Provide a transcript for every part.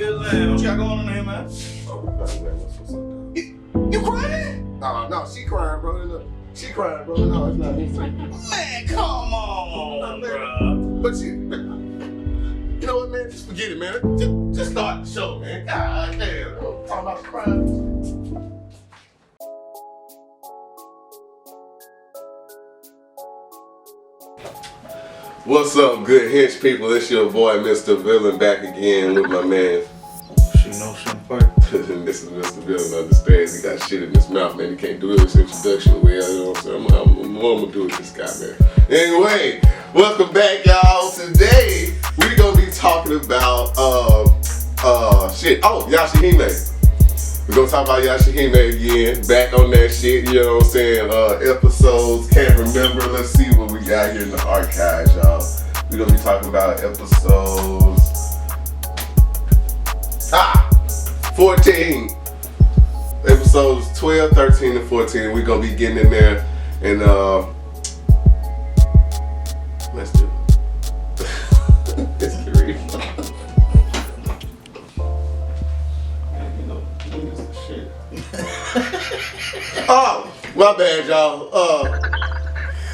mistaVillain. What you got going on there, man? You crying? No, she crying, bro. She crying, bro. No, it's not me. Man, come on, bro. But you know what, man? Just forget it, man. Just start the show, man. God damn. I'm talking about crying. What's up, good hench people? It's your boy, mistaVillain, back again with my man. She knows some part. This is mistaVillain, understands he got shit in his mouth, man. He can't do this introduction well, you know what I'm saying? I'm gonna do it, this guy, man. Anyway, welcome back, y'all. Today, we gonna be talking about, Yashahime. We're gonna talk about Yashahime again, back on that shit, you know what I'm saying? Episodes, can't remember, let's see what we got here in the archives, y'all. We're gonna be talking about episodes, 14. Episodes 12, 13, and 14. We're gonna be getting in there and, let's do it. Let's get ready. Oh, my bad, y'all.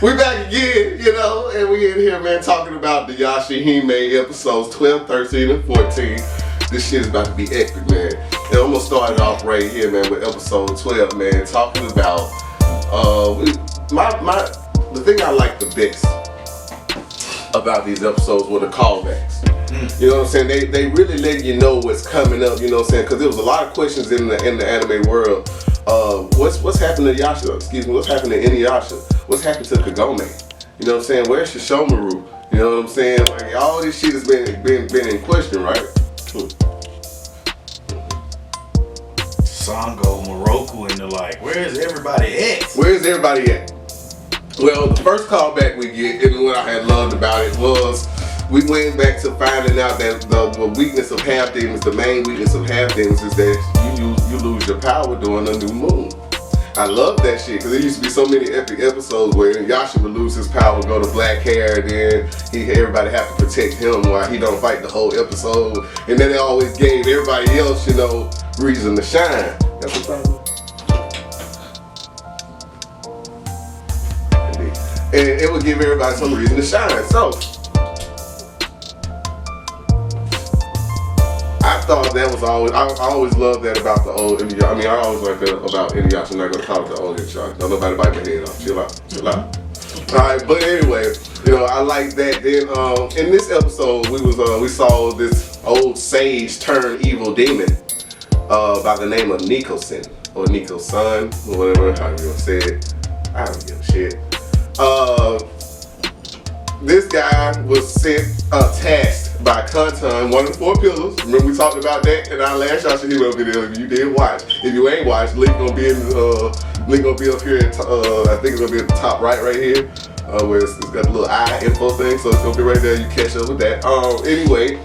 We back again, you know, and we in here, man, talking about the Yashahime episodes 12, 13, and 14. This shit is about to be epic, man. And I'm gonna start it off right here, man, with episode 12, man, talking about the thing I like the best about these episodes were the callbacks. You know what I'm saying? They really let you know what's coming up, you know what I'm saying? Because there was a lot of questions in the anime world. What's happened to Yasha? Excuse me, what's happened to Inuyasha? What's happened to Kagome? You know what I'm saying? Where's Shishomaru? You know what I'm saying? Like, all this shit has been in question, right? Sango, Moroku, and the like. Where's everybody at? Where's everybody at? Well, the first callback we get, and what I had loved about it was, we went back to finding out that the weakness of half demons, the main weakness of half demons, is that you lose your power during a new moon. I love that shit because there used to be so many epic episodes where Yasha would lose his power, go to black hair, and then everybody have to protect him while he don't fight the whole episode. And then they always gave everybody else, you know, reason to shine. That's the problem. And it would give everybody some reason to shine. So I thought that was always, I always loved that about the old Inuyasha. I mean, I always liked that about Inuyasha. I'm not going to call it the old Inuyasha. Don't nobody bite my head off. Chill out. Alright, but anyway, you know, I like that. Then in this episode, we saw this old sage turned evil demon by the name of Nico-san, or Nico-san, or whatever, however you want to say it. I don't give a shit. This guy was tasked by Kantan, one of the 4 pillars. Remember we talked about that in our last Yashahime video. If you did watch, if you ain't watched, link gonna be up here. I think it's gonna be at the top right here, where it's got the little eye info thing. So it's gonna be right there. You catch up with that. Anyway,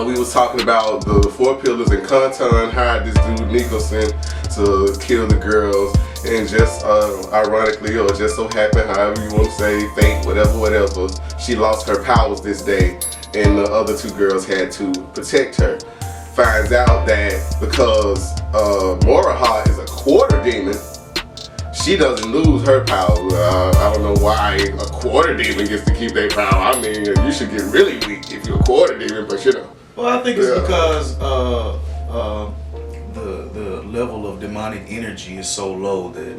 we was talking about the 4 pillars, and Kantan hired this dude Nico-san to kill the girls. And just ironically, or just so happened, however you want to say, fate, whatever, she lost her powers this day, and the other 2 girls had to protect her. Finds out that because Moroha is a quarter demon, she doesn't lose her power. I don't know why a quarter demon gets to keep their power. I mean, you should get really weak if you're a quarter demon, but you know. Well, I think it's because the level of demonic energy is so low that it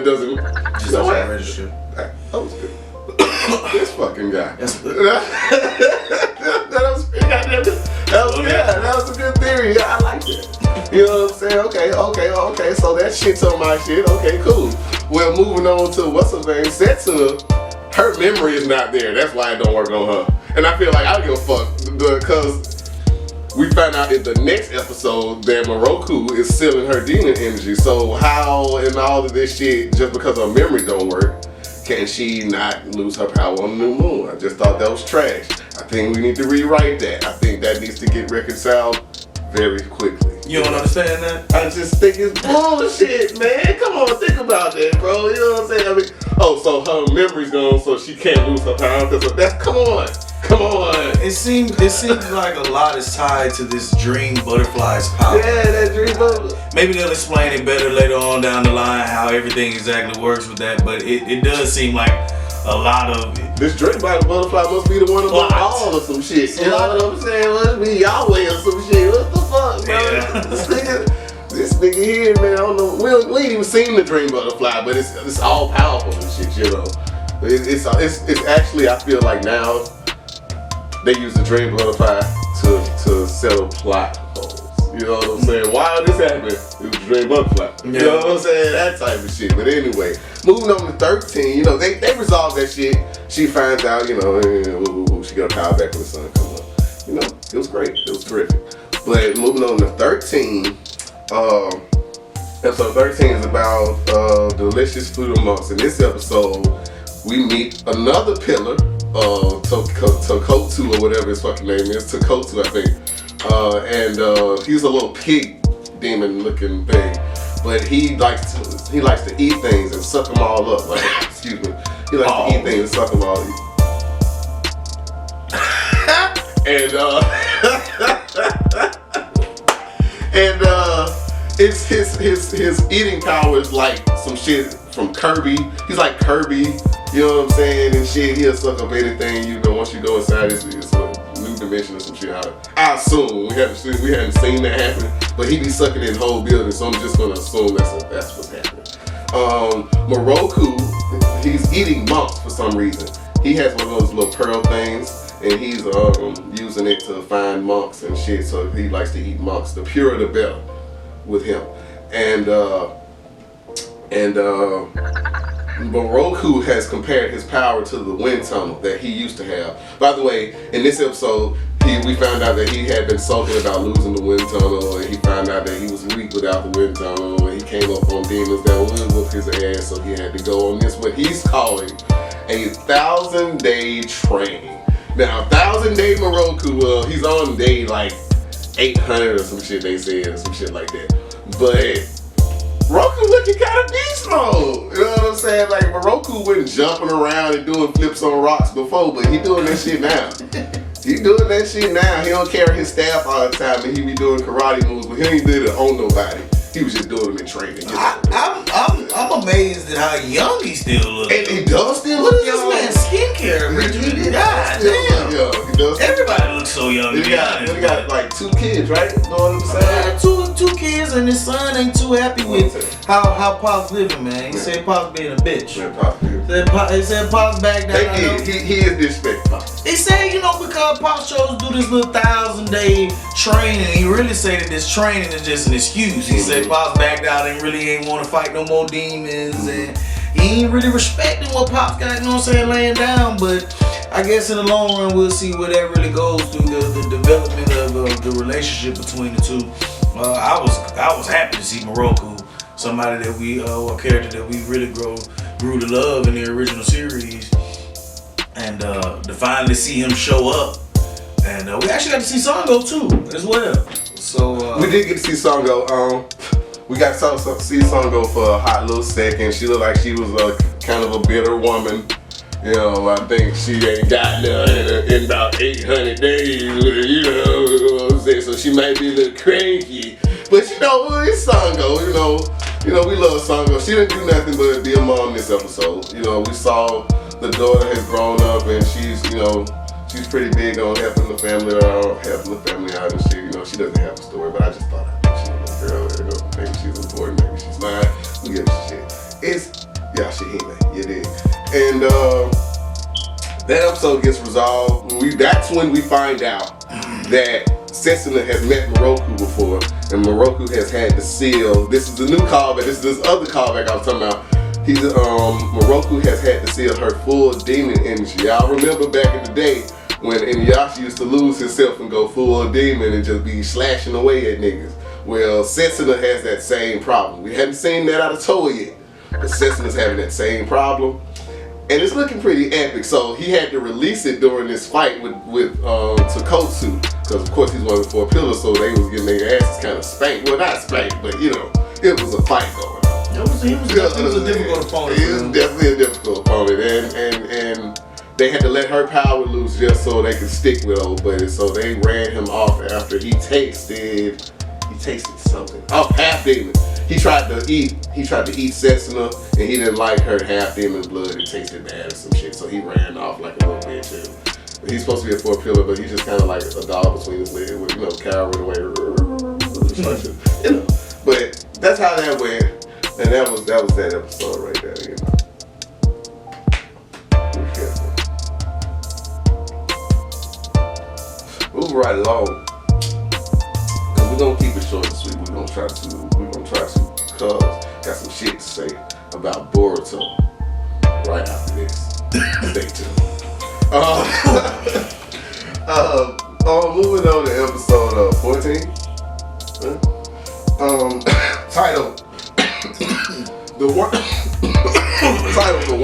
doesn't just doesn't register. That was good. This fucking guy. That's good. That was a good theory. Yeah, I like that. You know what I'm saying? Okay. So that shit's on my shit. Okay, cool. Well, moving on to what's her name? Setsu, her memory is not there. That's why it don't work on her. And I feel like I don't give a fuck because we found out in the next episode that Moroku is sealing her demon energy. So how in all of this shit, just because her memory don't work, can she not lose her power on the new moon? I just thought that was trash. I think we need to rewrite that. I think that needs to get reconciled very quickly. You don't understand that? I just think it's bullshit, man. Come on, think about that, bro. You know what I'm saying? I mean, so her memory's gone, so she can't lose her power. That's come on. Come on. It seems like a lot is tied to this dream butterfly's power. Yeah, that dream butterfly. Maybe they'll explain it better later on down the line how everything exactly works with that, but it does seem like a lot of it. This dream butterfly must be the one about all or some shit. You know what I'm saying? Must be Yahweh or some shit. What the fuck, bro? Yeah. This nigga here, man, I don't know. We ain't even seen the dream butterfly, but it's all powerful and shit, you know. It's actually, I feel like now they use the dream butterfly to settle plot holes. You know what I'm saying? Why this happened? It was the dream butterfly. You know what I'm saying? That type of shit. But anyway, moving on to 13, you know, they resolve that shit. She finds out, you know, she got her power back when the sun comes up. You know, it was great. It was terrific. But moving on to 13, episode 13 is about delicious food amongst. In this episode, we meet another pillar, Tokotu or whatever his fucking name is, Tokotu I think, and he's a little pig demon looking thing, but he likes to eat things and suck them all up. Like, excuse me, he likes to eat things and suck them all. It's his eating power is like some shit from Kirby. He's like Kirby, you know what I'm saying, and shit. He'll suck up anything, you know. Once you go inside, it's a new dimension or some shit. I assume we haven't seen that happen, but he be sucking in whole buildings, so I'm just gonna assume that's what's happening. Moroku, he's eating monks for some reason. He has one of those little pearl things, and he's using it to find monks and shit. So he likes to eat monks. The purer the better with him. And Moroku has compared his power to the wind tunnel that he used to have. By the way, in this episode, we found out that he had been sulking about losing the wind tunnel, and he found out that he was weak without the wind tunnel, and he came up on demons that would whoop his ass, so he had to go on this, what he's calling a 1,000-day training. Now, 1,000-day Moroku, he's on day like 800 or some shit they said, or some shit like that. But Moroku looking kind of beast mode. You know what I'm saying? Like, Moroku wasn't jumping around and doing flips on rocks before, but he doing that shit now. He doing that shit now. He don't carry his staff all the time, and he be doing karate moves, but he ain't did it on nobody. He was just doing them in training. You know? I'm amazed at how young he still looks. And he does still look young. What is this man's skincare regimen? God damn. He does. Everybody looks so young. He got like 2 kids, right? You know what I'm saying? Two kids, and his son ain't too happy with how Pop's living, man. He said Pop's being a bitch. He said Pop's back down. He is disrespectful. He said, you know, because Pop chose to do this little 1,000-day training, he really said that this training is just an excuse. He said Pop's back out and really ain't want to fight no more demons, and he ain't really respecting what Pop's got, you know what I'm saying, laying down. But I guess in the long run, we'll see where that really goes through the development of the relationship between the two. I was happy to see Moroku, somebody that a character that we really grew to love in the original series, and to finally see him show up. And we actually got to see Sango too, as well. So we did get to see Sango. We got to see Sango for a hot little second. She looked like she was kind of a bitter woman. You know, I think she ain't got none in about 800 days. You know what I'm saying? So she might be a little cranky. But you know, it's Sango. You know, we love Sango. She didn't do nothing but be a mom this episode. You know, we saw the daughter has grown up, and she's pretty big on helping the family out, and shit. You know, she doesn't have a story, but I just thought I'd mention a little girl. You know, maybe she's important, maybe she's not. We give a shit. It's Yashahime, you dig? And that episode gets resolved. That's when we find out that Setsuna has met Moroku before, and Moroku has had the seal. This is the new callback. This is this other callback I was talking about. Moroku has had to seal her full demon energy. Y'all remember back in the day when Inuyasha used to lose himself and go full demon and just be slashing away at niggas. Well, Setsuna has that same problem. We haven't seen that out of Toa yet, but Setsuna's having that same problem. And it's looking pretty epic. So he had to release it during this fight with Takotsu, because of course he's one of the 4 pillars, so they was getting their asses kind of spanked. Well, not spanked, but you know, it was a fight going on. He was a difficult opponent. He was definitely a difficult opponent, and they had to let her power loose just so they could stick with old buddy. So they ran him off after he tasted something. Oh, half demon. He tried to eat Setsuna, and he didn't like her half demon blood. It tasted bad or some shit, so he ran off like a little bitch. And he's supposed to be a 4 pillar, but he's just kind of like a dog between his legs with, cowering away. But that's how that went, and that was that episode right there. Be careful. Move right along. We're gonna keep it short and sweet. We're gonna try to, cause got some shit to say about Boruto right after this. Stay tuned. Moving on to episode 14. Title The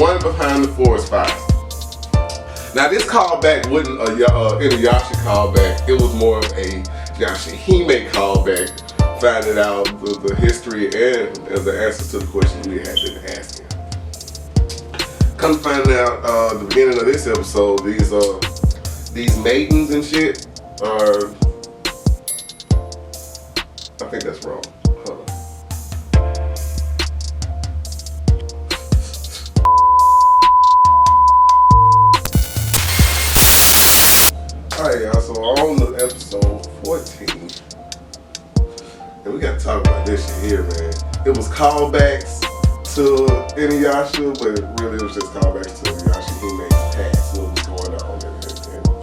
One Behind the Forest Fires. Now this callback wasn't a Inuyasha callback. It was more of a Yashahime callback, finding out the history and the answers to the questions we had been asking. Come find out at the beginning of this episode, these maidens and shit are, I think that's wrong. Hold on. Alright y'all, so on the episode 14, and we gotta talk about this shit here, man. It was callbacks to Inuyasha, but really it was just callbacks to Yashahime's past, what was going on and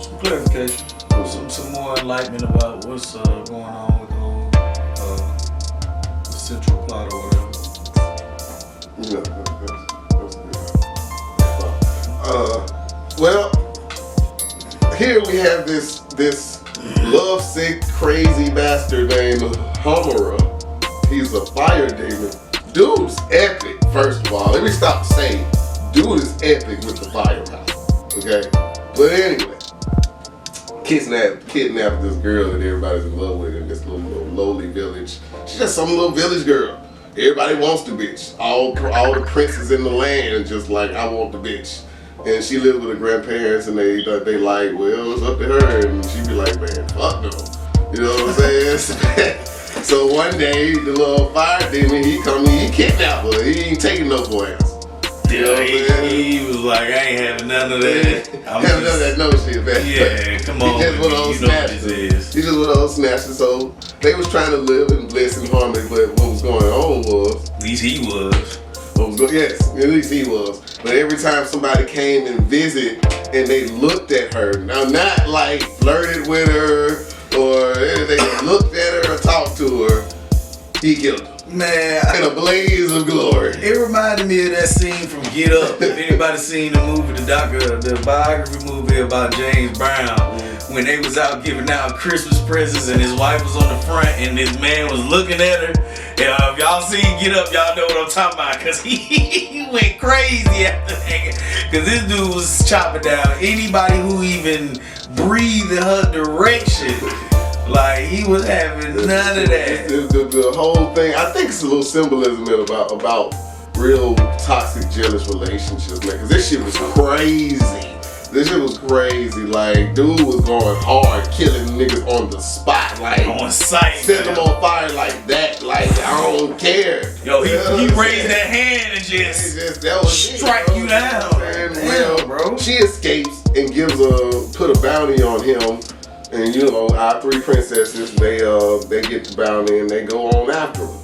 some clarification, some more enlightenment about what's going on with the whole the central plot or whatever. Yeah, that's good. Well, here we have this lovesick, crazy bastard named Homura. He's a fire demon. Dude's epic, first of all. Let me stop saying, dude is epic with the firepower. Okay? But anyway, kidnapped this girl that everybody's in love with in this little lowly village. She's just some little village girl. Everybody wants the bitch. All the princes in the land are just like, I want the bitch. And she lives with her grandparents, and they like, well, it's up to her. And she be like, man, fuck no. You know what I'm saying? So one day, the little fire demon, he kidnapped her. He ain't taking no for ass. You know what I'm saying? He was like, I ain't having none of that. Having none of that no shit, man. Yeah, come on. He just one of those snatchers. He just one of those snatchers. So they was trying to live in bliss and harmony, but what was going on was, at least he was. Yes, at least he was. But every time somebody came and visit and they looked at her, now not like flirted with her or anything, looked at her or talked to her, he killed her. Man, in a blaze of glory. It reminded me of that scene from Get Up. If anybody seen the movie, the biography movie about James Brown, when they was out giving out Christmas presents and his wife was on the front and this man was looking at her. If y'all seen Get Up, y'all know what I'm talking about, because he went crazy after that. Because this dude was chopping down anybody who even breathed in her direction. Like, he was having none of that. The whole thing, I think it's a little symbolism about real toxic, jealous relationships, man. Because this shit was crazy. Like, dude was going hard, killing niggas on the spot. Like, on sight. Setting them on fire like that. Like, I don't care. Yo, he raised that hand and just strike you down. And, well, bro. She escapes and put a bounty on him. And our 3 princesses, they get the bounty and they go on after him.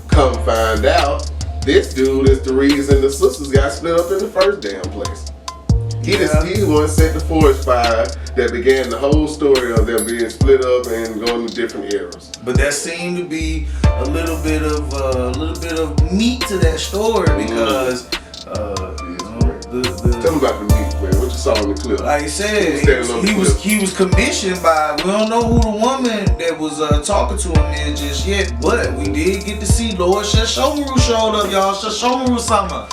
Come find out, this dude is the reason the sisters got split up in the first damn place. He the one set the forest fire that began the whole story of them being split up and going to different eras. But that seemed to be a little bit of meat to that story because tell me about the meat, man. What you saw in the clip? Like I said, he was commissioned by, we don't know who the woman that was talking to him is just yet, but we did get to see Lord Shashomaru showed up, y'all. Shashomaru-sama.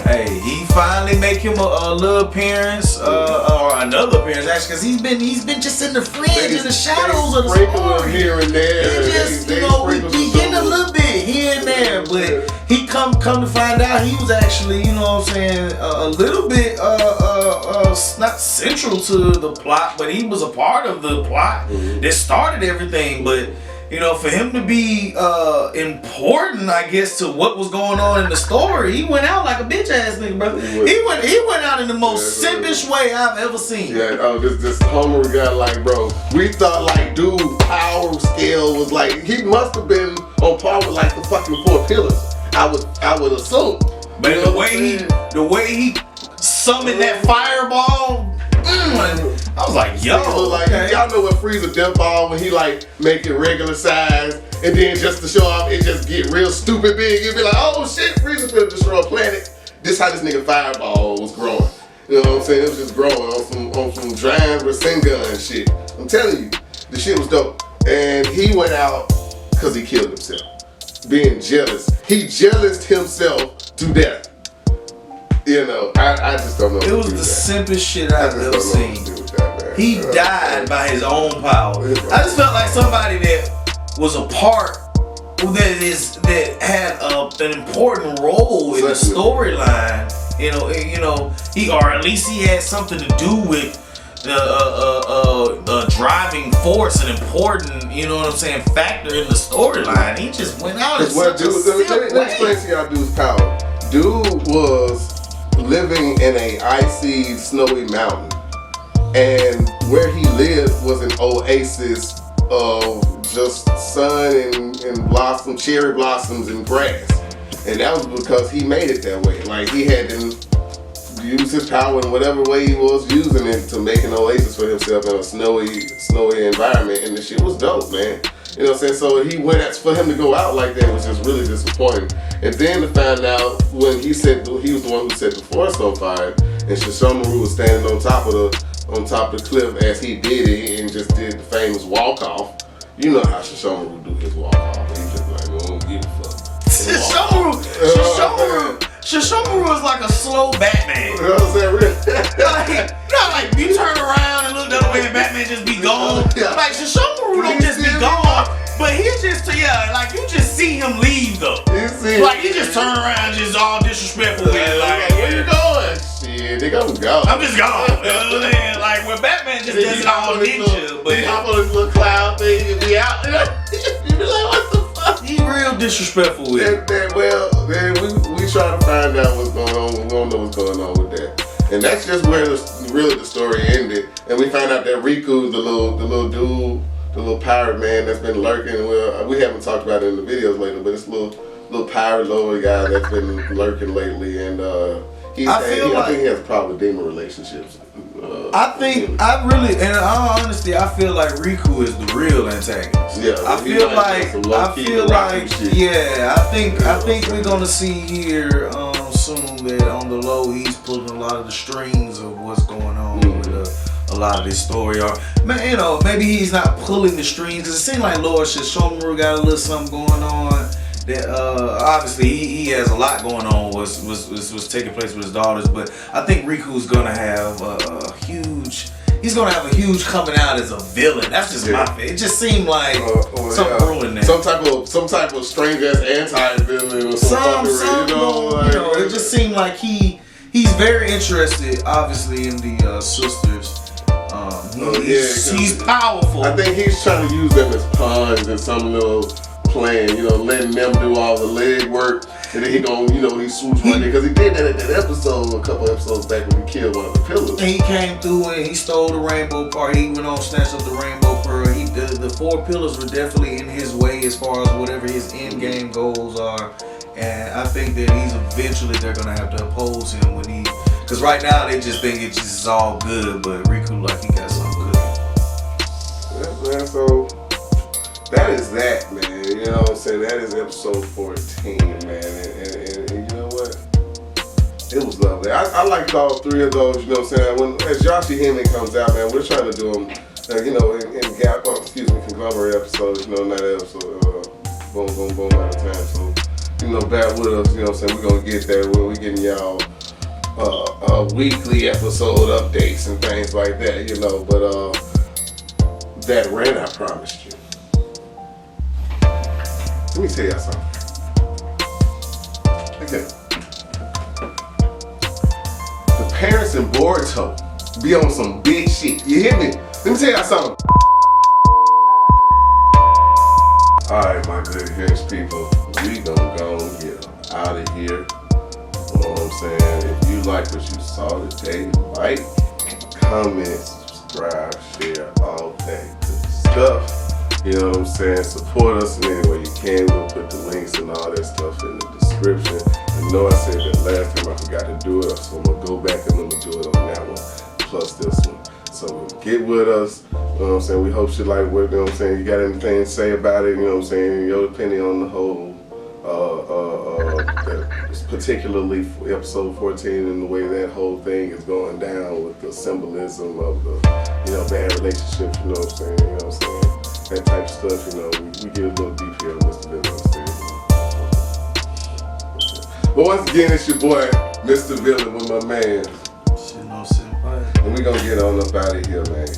Hey, he finally make him a little appearance, or another appearance actually, because he's been just in the fringe, in the shadows of the story. Here and there. We getting a little bit. He he in there, but he come to find out he was actually, you know what I'm saying, a little bit not central to the plot, but he was a part of the plot that started everything. But you know, for him to be important, I guess, to what was going on in the story, he went out like a bitch ass nigga, brother. He went out in the most simpish way I've ever seen. Yeah, this Homer guy, like, bro, we thought like dude power scale was like, he must have been on par with like the fucking 4 pillars. I would assume. But you know the way he summoned that fireball. I was like, yo, y'all know what Frieza death ball when he like make it regular size, and then just to show off, it just get real stupid big. You'd be like, oh shit, Frieza finna destroy a planet. This how this nigga fireball was growing. You know what I'm saying? It was just growing on some giant Rasengan and shit. I'm telling you, the shit was dope. And he went out because he killed himself, being jealous. He jealoused himself to death. You know, I just don't know. It was the simplest shit I've ever seen. He died by his own power. I just felt like somebody that was a part that had an important role in the storyline. You know, or at least he had something to do with the driving force, an important, you know what I'm saying, factor in the storyline. He just went out and let me explain to y'all dude's power. Dude was living in a icy, snowy mountain, and where he lived was an oasis of just sun and blossom, cherry blossoms and grass, and that was because he made it that way. Like, he had to use his power in whatever way he was using it to make an oasis for himself in a snowy environment, and the shit was dope, man. You know what I'm saying? So he went for him to go out like that was just really disappointing. And then to find out when he was the one who set the forest on fire, and Shishomaru was standing on top of the cliff as he did it and just did the famous walk off. You know how Shishomaru do his walk off. He just like, well, I don't give a fuck. Shishomaru was like a slow Batman. You know what I'm saying? like you turn around and look the other way and Batman just be gone. Like Shishomaru don't just be gone, but he just like you just see him leave though. Like he just turn around, just all disrespectful with it. Like, where you going? Shit, nigga, I'm gone. I'm just gone. You know what I'm saying? Like when Batman just does it all ninja, but he hop on this little cloud thing and be out. You be like, what the fuck? He real disrespectful with it. We try to find out what's going on. We don't know what's going on with that. And that's just where the story ended. And we found out that Riku's the little dude, the little pirate man that's been lurking. Well, we haven't talked about it in the videos lately, but it's little pirate lower guy that's been lurking lately, and I think he has a problem with demon relationships. in all honesty, I feel like Riku is the real antagonist. Yeah, I think we're gonna see here soon that on the low he's pulling a lot of the strings of what's going on with a lot of this story. Or maybe he's not pulling the strings, because it seems like Lord Shishomaru got a little something going on. That obviously he has a lot going on. Was taking place with his daughters, but I think Riku's gonna have a huge. He's gonna have a huge coming out as a villain. That's just my favorite. It just seemed like something brewing there. Some type of strange ass anti-villain or something. It just seemed like he's very interested, obviously, in the sisters. He's powerful. I think he's trying to use them as pawns in some little plan, letting them do all the leg work, and then he swoops right there, because he did that at that episode a couple episodes back when he killed one of the pillars. He came through and he stole the rainbow part. He went on snatched up the rainbow pearl. The 4 pillars were definitely in his way as far as whatever his end game goals are, and I think that eventually they're gonna have to oppose him because right now they just think it's just all good, but Riku like he got something good. Yeah, man, so that is that, man. You know what I'm saying? That is episode 14, man. And you know what? It was lovely. I liked all 3 of those, you know what I'm saying? As Yashahime comes out, man, we're trying to do them, in conglomerate episodes, not episode, boom, boom, boom at a time. So, bear with us, you know what I'm saying? We're going to get there. We're getting y'all weekly episode updates and things like that, but that rant I promised you. Let me tell y'all something. The parents in Boruto be on some big shit. You hear me? Let me tell y'all something. Alright, my good Hinge people, we gonna go and get out of here. You know what I'm saying? If you like what you saw today, like, comment, subscribe, share, all that good stuff. You know what I'm saying? Support us in any way you can. We'll put the links and all that stuff in the description. I know I said that last time I forgot to do it, so I'm gonna go back and I'm gonna do it on that one, plus this one. So get with us. You know what I'm saying? We hope you like what, you know what I'm saying? You got anything to say about it, you know what I'm saying? Your opinion on the whole, particularly episode 14 and the way that whole thing is going down with the symbolism of the, you know, bad relationships, you know what I'm saying? You know what I'm saying? That type of stuff, you know, we get a little deep here on mistaVillain. But once again, it's your boy, mistaVillain, with my man. Shit, no senpai. And we gonna get on up out of here, man.